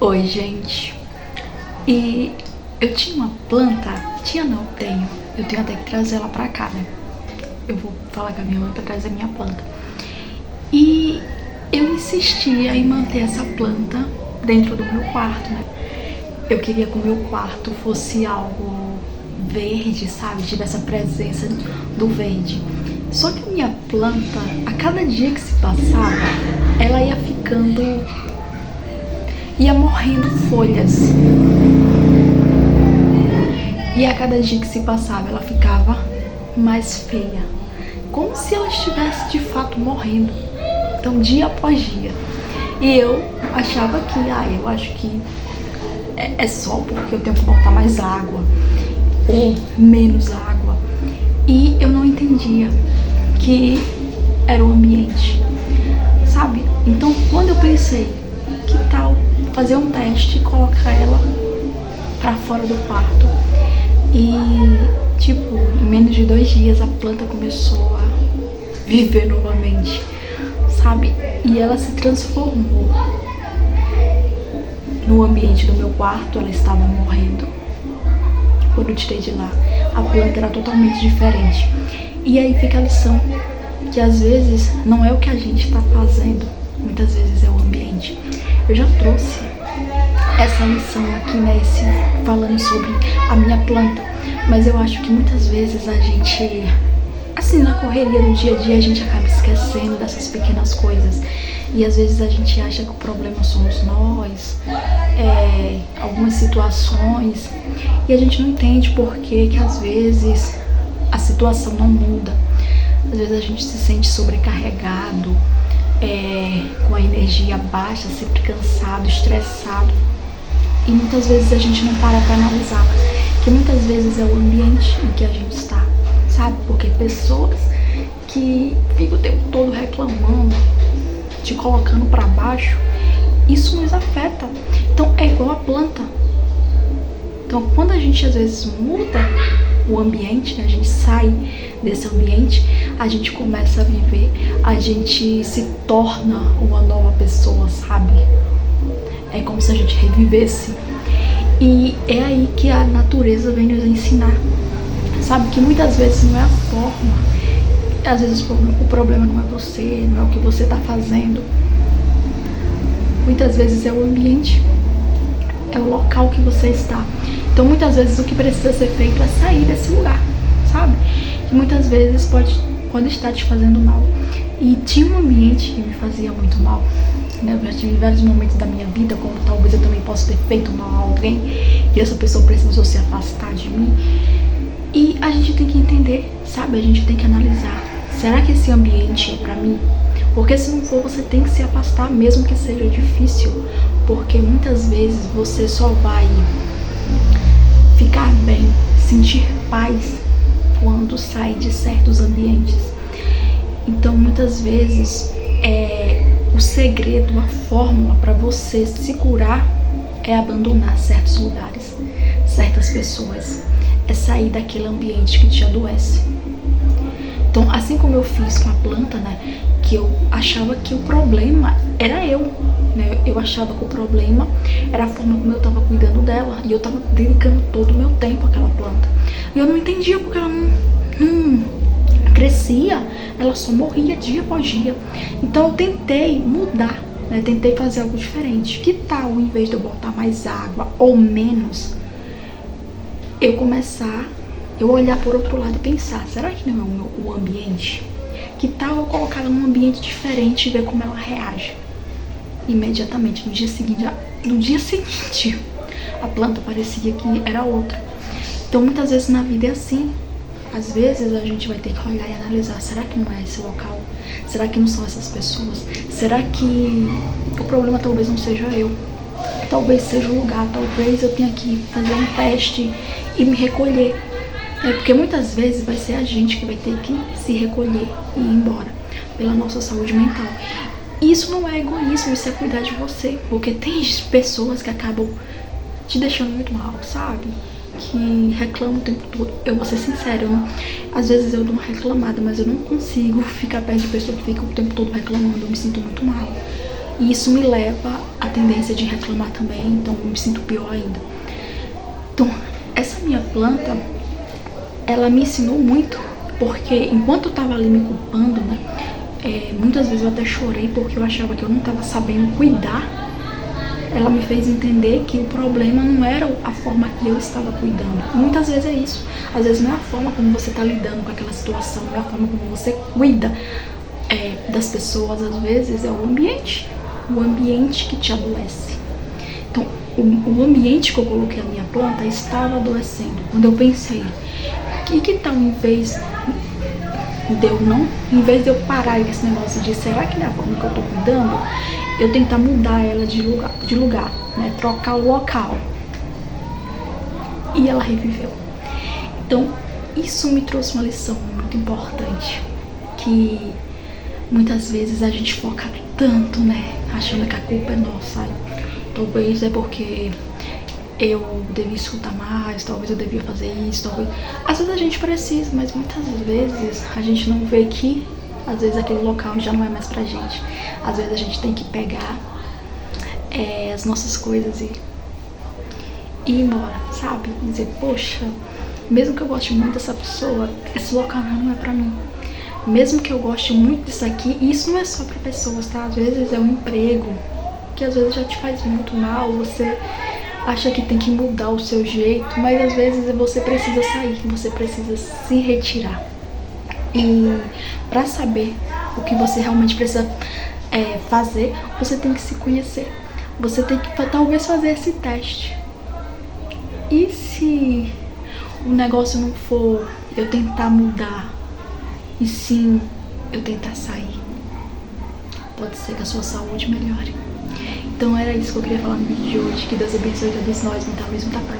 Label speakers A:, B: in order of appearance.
A: Oi, gente. E eu tinha uma planta, tenho. Eu tenho até que trazer ela pra cá, né? Eu vou falar com a minha mãe pra trazer minha planta. E eu insistia em manter essa planta dentro do meu quarto, né? Eu queria que o meu quarto fosse algo verde, sabe? Tivesse a presença do verde. Só que a minha planta, a cada dia que se passava, ela ia morrendo folhas. E a cada dia que se passava, ela ficava mais feia. Como se ela estivesse de fato morrendo. Então, dia após dia. E eu achava que, eu acho que é só porque eu tenho que botar mais água. Ou menos água. E eu não entendia que era o ambiente, sabe? Então, quando eu pensei, que tal fazer um teste e colocar ela pra fora do quarto? E, em menos de 2 dias a planta começou a viver novamente, sabe? E ela se transformou no ambiente do meu quarto. Ela estava morrendo. Quando eu tirei de lá, a planta era totalmente diferente. E aí fica a lição, que às vezes não é o que a gente está fazendo, muitas vezes é o ambiente. Eu já trouxe essa lição aqui, né, falando sobre a minha planta, mas eu acho que muitas vezes a gente, assim, na correria do dia a dia, a gente acaba esquecendo dessas pequenas coisas. E às vezes a gente acha que o problema somos nós, algumas situações, e a gente não entende por que às vezes a situação não muda. Às vezes a gente se sente sobrecarregado, com a energia baixa, sempre cansado, estressado. E muitas vezes a gente não para pra analisar que muitas vezes é o ambiente em que a gente está, sabe? Porque pessoas que ficam o tempo todo reclamando, te colocando pra baixo, isso nos afeta. Então é igual a planta. Então quando a gente às vezes muda o ambiente, né, a gente sai desse ambiente, a gente começa a viver, a gente se torna uma nova pessoa, sabe? É como se a gente revivesse. E é aí que a natureza vem nos ensinar, sabe? Que muitas vezes não é a forma, às vezes o problema não é você, não é o que você tá fazendo. Muitas vezes é o ambiente, é o local que você está. Então muitas vezes o que precisa ser feito é sair desse lugar, sabe? Que muitas vezes pode estar te fazendo mal. E tinha um ambiente que me fazia muito mal, né? Eu já tive vários momentos da minha vida, como talvez eu também possa ter feito mal a alguém, e essa pessoa precisou se afastar de mim. E a gente tem que entender, sabe? A gente tem que analisar. Será que esse ambiente é pra mim? Porque se não for, você tem que se afastar, mesmo que seja difícil. Porque muitas vezes você só vai ficar bem, sentir paz quando sai de certos ambientes. Então muitas vezes o segredo, a fórmula para você se curar é abandonar certos lugares, certas pessoas, é sair daquele ambiente que te adoece. Então, assim como eu fiz com a planta, né, que eu achava que o problema era eu, né, eu achava que o problema era a forma como eu estava cuidando dela, e eu estava dedicando todo o meu tempo àquela planta. E eu não entendia porque ela não crescia, ela só morria dia após dia. Então eu tentei mudar, né, tentei fazer algo diferente. Que tal, em vez de eu botar mais água ou menos, eu olhar por outro lado e pensar, será que não é o ambiente? Que tal eu colocar ela num ambiente diferente e ver como ela reage? Imediatamente, no dia seguinte, a planta parecia que era outra. Então muitas vezes na vida é assim. Às vezes a gente vai ter que olhar e analisar, será que não é esse local? Será que não são essas pessoas? Será que o problema talvez não seja eu? Talvez seja o lugar, talvez eu tenha que fazer um teste e me recolher. Porque muitas vezes vai ser a gente que vai ter que se recolher e ir embora pela nossa saúde mental. Isso não é egoísmo, isso é cuidar de você. Porque tem pessoas que acabam te deixando muito mal, sabe? Que reclamam o tempo todo. Eu vou ser sincera, às vezes eu dou uma reclamada, mas eu não consigo ficar perto de pessoa que fica o tempo todo reclamando. Eu me sinto muito mal. E isso me leva à tendência de reclamar também, então eu me sinto pior ainda. Então, essa minha planta, ela me ensinou muito, porque enquanto eu tava ali me culpando, né, muitas vezes eu até chorei porque eu achava que eu não tava sabendo cuidar. Ela me fez entender que o problema não era a forma que eu estava cuidando. E muitas vezes é isso. Às vezes não é a forma como você está lidando com aquela situação, não é a forma como você cuida das pessoas. Às vezes é o ambiente que te adoece. Então, o ambiente que eu coloquei a minha planta estava adoecendo. Quando eu pensei, que tal em vez de eu parar esse negócio de será que não é a forma que eu tô cuidando, eu tentar mudar ela de lugar, né? Trocar o local. E ela reviveu. Então, isso me trouxe uma lição muito importante, que muitas vezes a gente foca tanto, né? Achando que a culpa é nossa. Talvez é porque eu devia escutar mais, talvez eu devia fazer isso, talvez... Às vezes a gente precisa, mas muitas vezes a gente não vê que às vezes aquele local já não é mais pra gente. Às vezes a gente tem que pegar as nossas coisas e ir embora, sabe? Dizer, poxa, mesmo que eu goste muito dessa pessoa, esse local não é pra mim. Mesmo que eu goste muito disso aqui, e isso não é só pra pessoas, tá? Às vezes é um emprego que às vezes já te faz muito mal, você acha que tem que mudar o seu jeito, mas às vezes você precisa sair, você precisa se retirar. E para saber o que você realmente precisa fazer, você tem que se conhecer. Você tem que talvez fazer esse teste. E se o negócio não for eu tentar mudar, e sim eu tentar sair, pode ser que a sua saúde melhore. Então era isso que eu queria falar no vídeo de hoje. Que Deus abençoe a todos nós. Muita luz, muita paz.